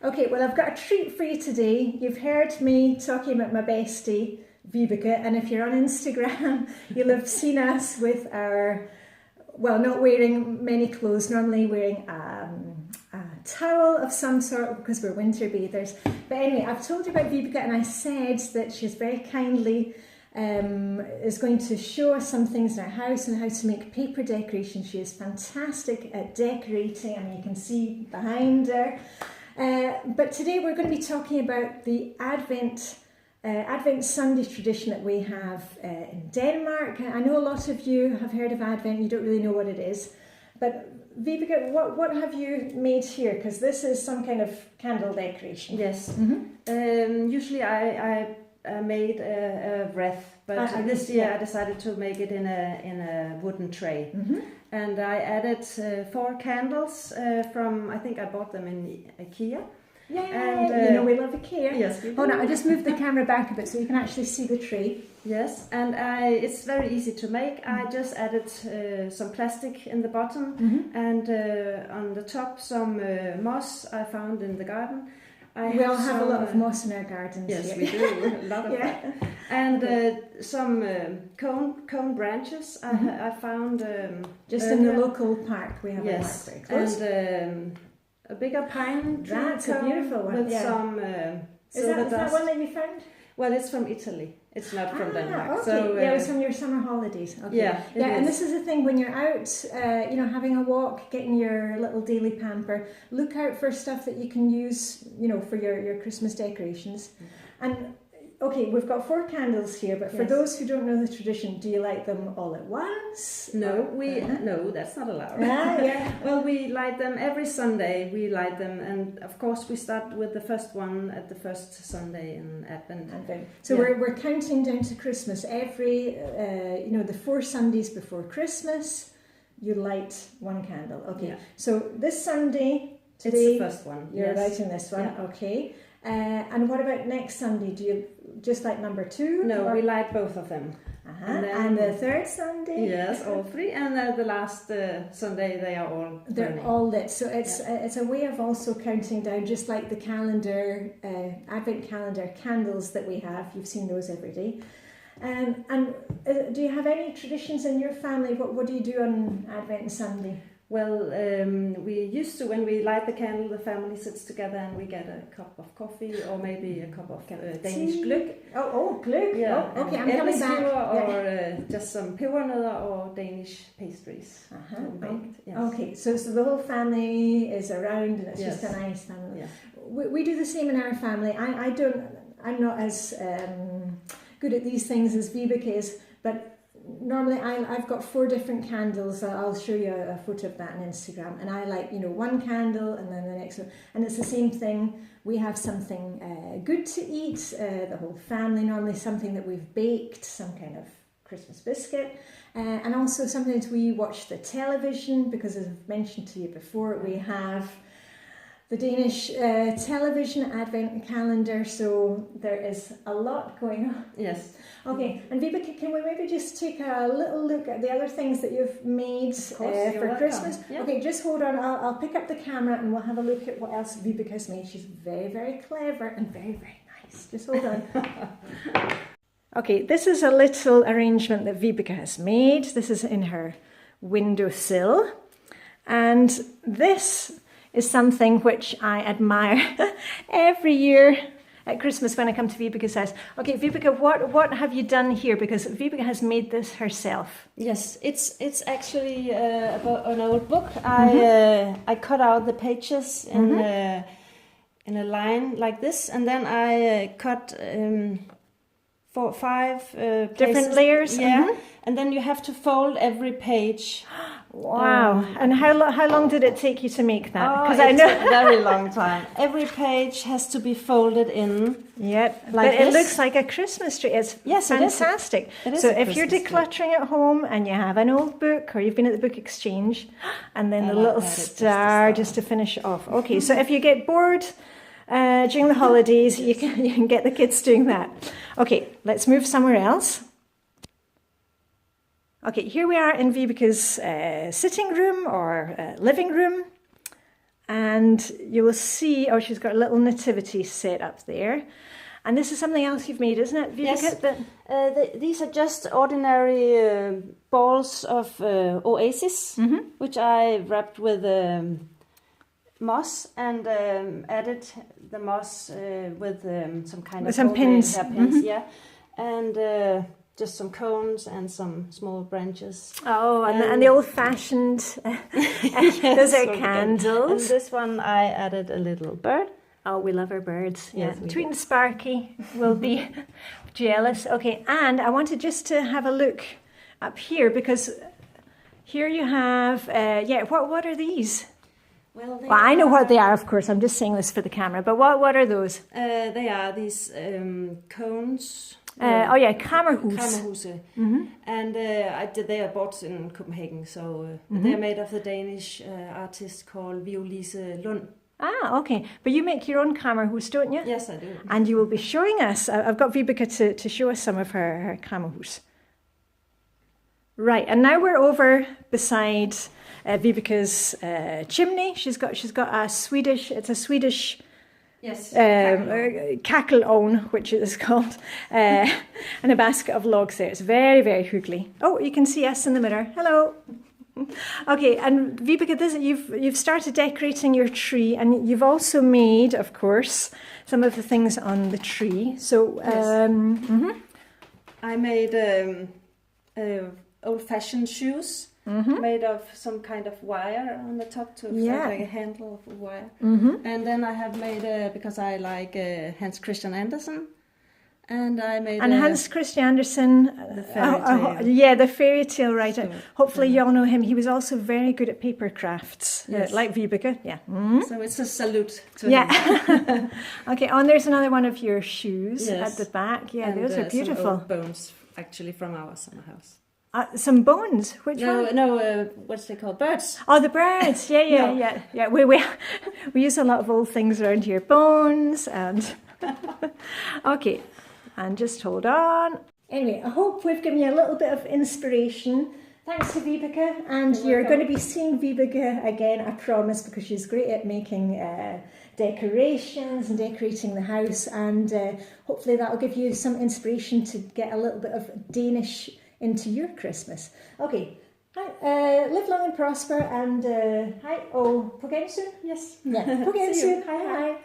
Okay, well, I've got a treat for you today. You've heard me talking about my bestie, Vibeke, and if you're on Instagram, you'll have seen us with our, well, not wearing many clothes, normally wearing a towel of some sort because we're winter bathers. But anyway, I've told you about Vibeke, and I said that she's very kindly is going to show us some things in our house and how to make paper decorations. She is fantastic at decorating. I mean, you can see behind her. But today we're going to be talking about the Advent Sunday tradition that we have in Denmark. I know a lot of you have heard of Advent, you don't really know what it is. But Vibeke, what have you made here? Because this is some kind of candle decoration. Yes. Usually I made a wreath, but this year I decided to make it in a wooden tray. And I added 4 candles from, I think I bought them in IKEA. Yeah, and, you know we love IKEA. Yes, we do. Hold on, I just moved the camera back a bit so you can actually see the tray. Yes, and it's very easy to make. I just added some plastic in the bottom and on the top some moss I found in the garden. We all have a lot of moss in our gardens. Yes, here. we do, a lot of that. And some cone branches I found just earlier. in the local park. We have a park very close. And a bigger pine tree. That's a beautiful one. With some is that one that you found? Well, it's from Italy. It's not from Denmark. Okay. So, yeah, it was from your summer holidays. Okay. Yeah, and this is the thing, when you're out, having a walk, getting your little daily pamper, look out for stuff that you can use, for your Christmas decorations. And okay, we've got 4 candles here, but for those who don't know the tradition, do you light them all at once? No, no, that's not allowed. Yeah. Well, we light them every Sunday. We light them, and of course we start with the first one at the first Sunday in Advent. So we're counting down to Christmas. Every the 4 Sundays before Christmas, you light 1 candle. Okay. Yeah. So this Sunday, today, it's the first one. You're lighting this one. Yeah. Okay. And what about next Sunday? Do you just light number 2? No, we light both of them. And the third Sunday? Yes, all 3. And the last Sunday, they are all burning. They're all lit. So it's a way of also counting down, just like the calendar, Advent calendar candles that we have. You've seen those every day. And do you have any traditions in your family? What do you do on Advent Sunday? Well, we used to, when we light the candle, the family sits together and we get a cup of coffee or maybe a cup of Danish gløgg. Oh, gløgg. Yeah. Oh, okay, I'm coming back. Or just some pebernødder or Danish pastries. Okay, so the whole family is around and it's just a nice family. Yeah. We do the same in our family. I'm not as good at these things as Vibeke is, but normally I've got 4 different candles. I'll show you a photo of that on Instagram, and I light 1 candle and then the next one, and it's the same thing. We have something good to eat, the whole family, normally something that we've baked, some kind of Christmas biscuit, and also sometimes we watch the television because, as I've mentioned to you before, we have the Danish television Advent calendar, so there is a lot going on. Yes. Okay, and Vibeke, can we maybe just take a little look at the other things that you've made for Christmas? Yeah. Okay, just hold on. I'll pick up the camera and we'll have a look at what else Vibeke has made. She's very, very clever and very, very nice. Just hold on. Okay, this is a little arrangement that Vibeke has made. This is in her windowsill. And this is something which I admire every year at Christmas when I come to Vibeke's house. Okay, Vibeke, what have you done here? Because Vibeke has made this herself. Yes, it's actually an old book. I cut out the pages in a line like this, and then I cut 4 or 5 different layers. Yeah, and then you have to fold every page. Wow! And how long did it take you to make that? Because I know a very long time. Every page has to be folded in. Yep, like but it looks like a Christmas tree. It's fantastic. It is so if you're decluttering at home and you have an old book, or you've been at the book exchange, and then the little star just to finish off. Okay, so if you get bored during the holidays, you can get the kids doing that. Okay, let's move somewhere else. Okay, here we are in Vibeke's sitting room or living room, and you will see, oh, she's got a little nativity set up there. And this is something else you've made, isn't it, Vibeke? Yes. These are just ordinary balls of oasis, which I wrapped with moss and added the moss with some kind of pins. Pins, yeah, and just some cones and some small branches. Oh, and the old-fashioned, those are candles. And this one I added a little bird. Oh, we love our birds. Yes, yeah. Tweet and Sparky will be jealous. Okay, and I wanted just to have a look up here because here you have, what are these? Well, I know what they are, of course. I'm just saying this for the camera. But what are those? They are these cones. Kammerhuse. And they are bought in Copenhagen. So they're made of the Danish artist called Violise Lund. Ah, okay. But you make your own kammerhus, don't you? Yes, I do. And you will be showing us. I've got Vibeke to show us some of her kammerhus. Right, and now we're over beside Vibeke's chimney. She's got a Swedish. It's a Swedish. Yes. Kakelovn, which it is called, and a basket of logs there. It's very, very hyggelig. Oh, you can see us in the mirror. Hello. Okay, and Vibeke, you've started decorating your tree, and you've also made, of course, some of the things on the tree. So, I made old-fashioned shoes made of some kind of wire on the top to like a handle of wire. And then I have made because I like Hans Christian Andersen. And I made Hans Christian Andersen, the fairy tale. The fairy tale writer. So, hopefully you all know him. He was also very good at paper crafts, like Vibeke. Yeah. So it's a salute to him. Okay. And there's another one of your shoes at the back. Yeah, and those are beautiful. Some old bones, actually, from our summer house. Some bones. Which one? No. What's they called? Birds. Oh, the birds. Yeah. We use a lot of old things around here. Bones and. Okay. And just hold on. Anyway, I hope we've given you a little bit of inspiration. Thanks to Vibeke. And you're going to be seeing Vibeke again, I promise, because she's great at making decorations and decorating the house. And hopefully that'll give you some inspiration to get a little bit of Danish into your Christmas. Okay. Hi, live long and prosper. And hi. Oh, på gensyn? Yes. Yeah, på gensyn. Hi.